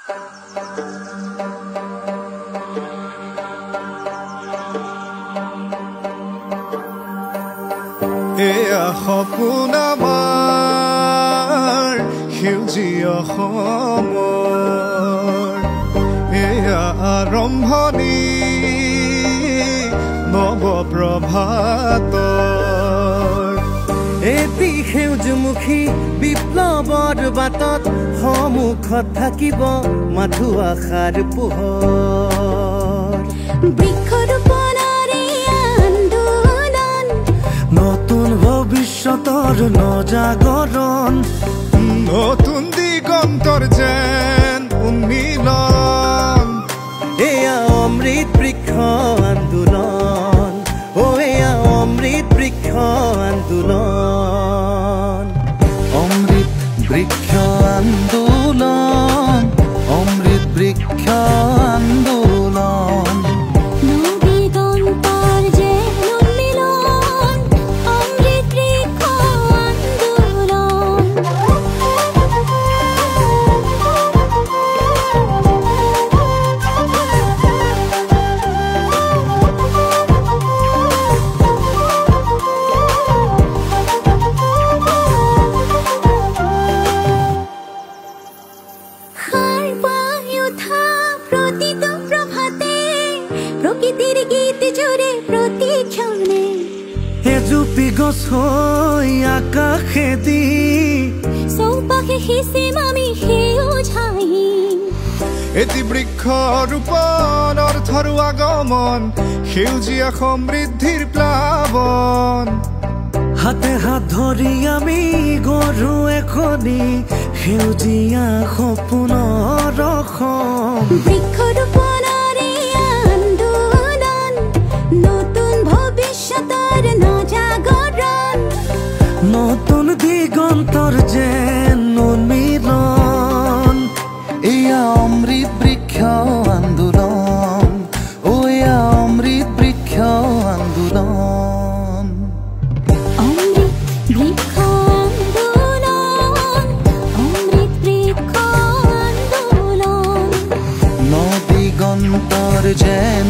এয়া সপোন আমাৰ সেউজীয়া অসমৰ, এয়া আৰম্ভণি নৱপ্ৰভাতৰ। এটি সেউজমুখী বিপ্লৱৰ বাটত সন্মুখত থাকিব মাথো আশাৰ পোহৰ। বৃক্ষৰোপণৰে আন্দোলন, নতুন ভৱিষ্যতৰ নজাগৰণ, নতুন দিগন্তৰ যেন উন্মিলন। এয়া অমৃত বৃক্ষ আন্দোলন, এয়া অমৃত বৃক্ষ আন্দোলন। অমৃত বৃক্ষ আন্দোলন, অমৃত বৃক্ষ আন্দোলন। নবীদন্তৰ যেন উন্মিলন, অমৃত বৃক্ষ আন্দোলন। প্ৰতিটো প্ৰভাতে প্ৰকৃতিৰ গীত জোৰে প্ৰতিক্ষণে, এজুপি গছ হৈ আকাশেদি চৌপাশে সিঁচিম আমি সেউজ হাঁহি। এটি বৃক্ষ ৰোপণ অৰ্থৰো আগমন, সেউজীয়া সমৃদ্ধিৰ প্লাৱন। হাতে হাত ধৰি আমি গঢ়ো এখনি সেউজীয়া সপোনৰ অসম। বৃক্ষৰোপণৰে আন্দোলন, নতুন ভৱিষ্যতৰ নজাগৰণ, নতুন দিগন্তৰ যেন উন্মিলন। এয়া অমৃত বৃক্ষ আন্দোলন, এয়া অমৃত বৃক্ষ আন্দোলন। অমৃত বৃক্ষ আন্দোলন, অমৃত বৃক্ষ আন্দোলন। নদিগন্তৰ যেন